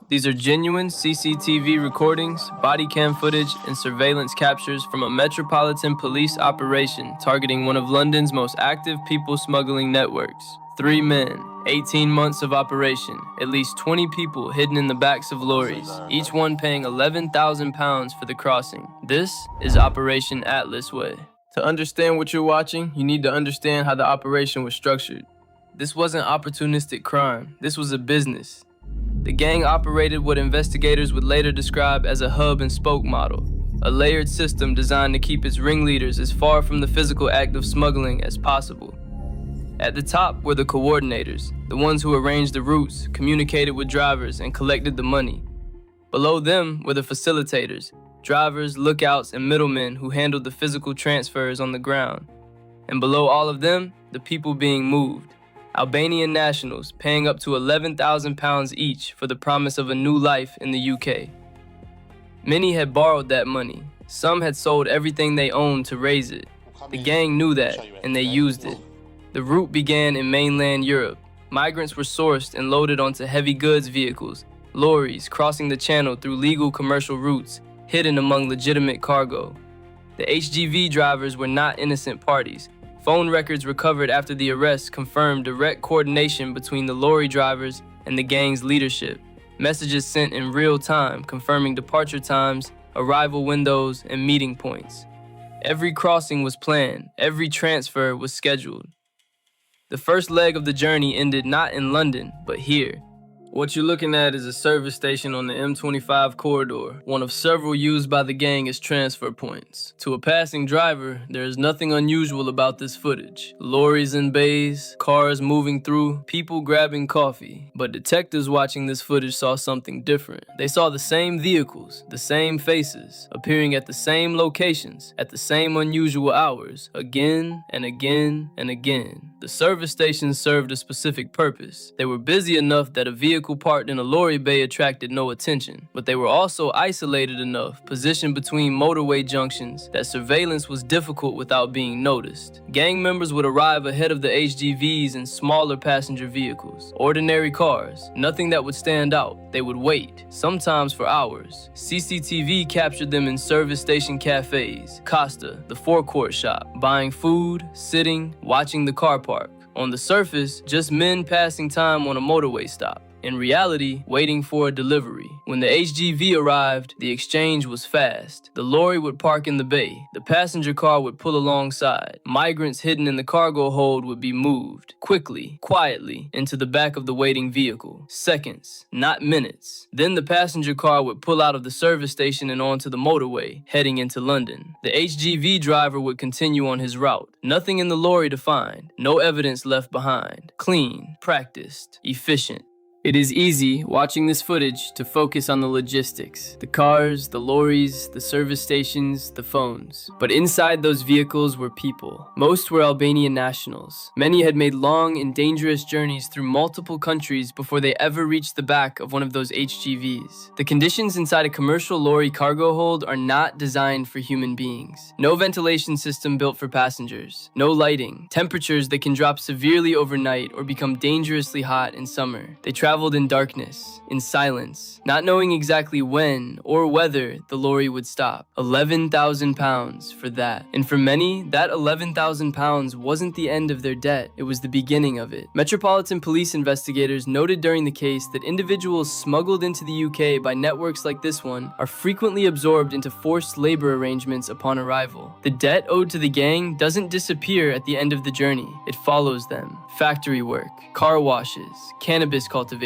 These are genuine CCTV recordings, body cam footage, and surveillance captures from a Metropolitan Police operation targeting one of London's most active people smuggling networks. 3 men, 18 months of operation, at least 20 people hidden in the backs of lorries, each one paying £11,000 for the crossing. This is Operation Atlasway. To understand what you're watching, you need to understand how the operation was structured. This wasn't opportunistic crime, this was a business. The gang operated what investigators would later describe as a hub and spoke model, a layered system designed to keep its ringleaders as far from the physical act of smuggling as possible. At the top were the coordinators, the ones who arranged the routes, communicated with drivers, and collected the money. Below them were the facilitators, drivers, lookouts, and middlemen who handled the physical transfers on the ground. And below all of them, the people being moved. Albanian nationals paying up to £11,000 each for the promise of a new life in the UK. Many had borrowed that money. Some had sold everything they owned to raise it. The gang knew that, and they used it. The route began in mainland Europe. Migrants were sourced and loaded onto heavy goods vehicles, lorries crossing the channel through legal commercial routes, hidden among legitimate cargo. The HGV drivers were not innocent parties. Phone records recovered after the arrest confirmed direct coordination between the lorry drivers and the gang's leadership. Messages sent in real time confirming departure times, arrival windows, and meeting points. Every crossing was planned, every transfer was scheduled. The first leg of the journey ended not in London, but here. What you're looking at is a service station on the M25 corridor, one of several used by the gang as transfer points. To a passing driver, there is nothing unusual about this footage. Lorries in bays, cars moving through, people grabbing coffee. But detectives watching this footage saw something different. They saw the same vehicles, the same faces, appearing at the same locations, at the same unusual hours, again and again and again. The service stations served a specific purpose. They were busy enough that a vehicle parked in a lorry bay attracted no attention, but they were also isolated enough, positioned between motorway junctions, that surveillance was difficult without being noticed. Gang members would arrive ahead of the HGVs in smaller passenger vehicles, ordinary cars, nothing that would stand out. They would wait, sometimes for hours. CCTV captured them in service station cafes, Costa, the forecourt shop, buying food, sitting, watching the car park. On the surface, just men passing time on a motorway stop. In reality, waiting for a delivery. When the HGV arrived, the exchange was fast. The lorry would park in the bay. The passenger car would pull alongside. Migrants hidden in the cargo hold would be moved, quickly, quietly, into the back of the waiting vehicle. Seconds, not minutes. Then the passenger car would pull out of the service station and onto the motorway, heading into London. The HGV driver would continue on his route. Nothing in the lorry to find. No evidence left behind. Clean, practiced, efficient. It is easy, watching this footage, to focus on the logistics. The cars, the lorries, the service stations, the phones. But inside those vehicles were people. Most were Albanian nationals. Many had made long and dangerous journeys through multiple countries before they ever reached the back of one of those HGVs. The conditions inside a commercial lorry cargo hold are not designed for human beings. No ventilation system built for passengers. No lighting. Temperatures that can drop severely overnight or become dangerously hot in summer. They traveled in darkness, in silence, not knowing exactly when or whether the lorry would stop. £11,000 for that. And for many, that £11,000 wasn't the end of their debt, it was the beginning of it. Metropolitan Police investigators noted during the case that individuals smuggled into the UK by networks like this one are frequently absorbed into forced labor arrangements upon arrival. The debt owed to the gang doesn't disappear at the end of the journey, it follows them. Factory work, car washes, cannabis cultivation,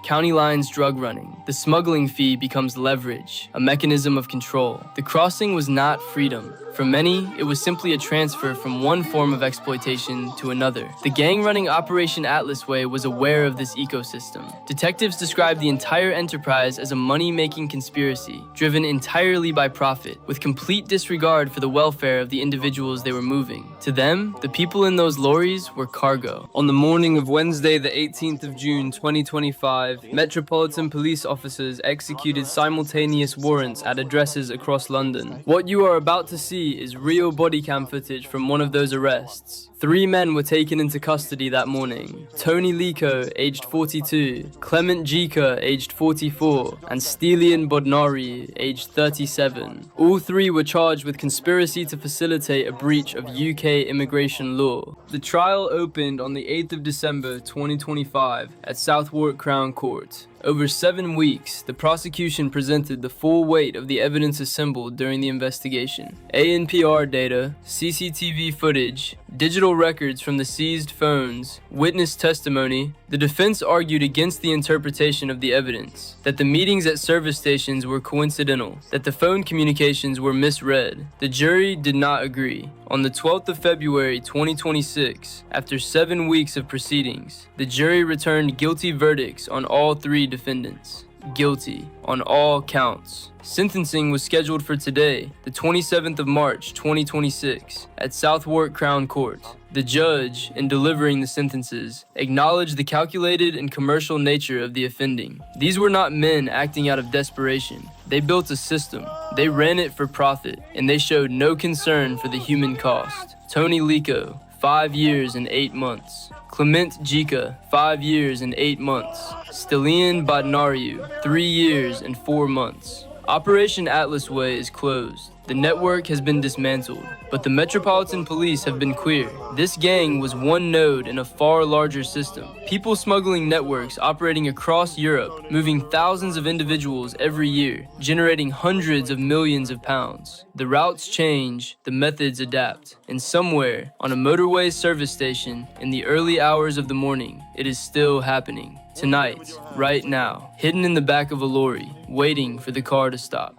county lines drug running. The smuggling fee becomes leverage, a mechanism of control. The crossing was not freedom. For many, it was simply a transfer from one form of exploitation to another. The gang running Operation Atlasway was aware of this ecosystem. Detectives described the entire enterprise as a money-making conspiracy, driven entirely by profit, with complete disregard for the welfare of the individuals they were moving. To them, the people in those lorries were cargo. On the morning of Wednesday, the 18th of June, 2025, Metropolitan Police officers executed simultaneous warrants at addresses across London. What you are about to see is real bodycam footage from one of those arrests. 3 men were taken into custody that morning. Toni Liko, aged 42, Klement Gjika, aged 44, and Stelian Bodnariu, aged 37. All 3 were charged with conspiracy to facilitate a breach of UK immigration law. The trial opened on the 8th of December 2025 at Southwark Crown Court. Over 7 weeks, the prosecution presented the full weight of the evidence assembled during the investigation. ANPR data, CCTV footage, digital records from the seized phones, witness testimony. The defense argued against the interpretation of the evidence, that the meetings at service stations were coincidental, that the phone communications were misread. The jury did not agree. On the 12th of February 2026, after 7 weeks of proceedings, the jury returned guilty verdicts on all 3 defendants. Guilty on all counts. Sentencing was scheduled for today, the 27th of March 2026, at Southwark Crown Court. The judge, in delivering the sentences, acknowledged the calculated and commercial nature of the offending. These were not men acting out of desperation. They built a system. They ran it for profit, and they showed no concern for the human cost. Toni Liko, 5 years and 8 months. Klement Gjika, 5 years and 8 months. Stelian Bodnariu, 3 years and 4 months. Operation Atlasway is closed. The network has been dismantled, but the Metropolitan Police have been clear. This gang was one node in a far larger system. People smuggling networks operating across Europe, moving thousands of individuals every year, generating hundreds of millions of pounds. The routes change, the methods adapt, and somewhere on a motorway service station in the early hours of the morning, it is still happening. Tonight, right now, hidden in the back of a lorry, waiting for the car to stop.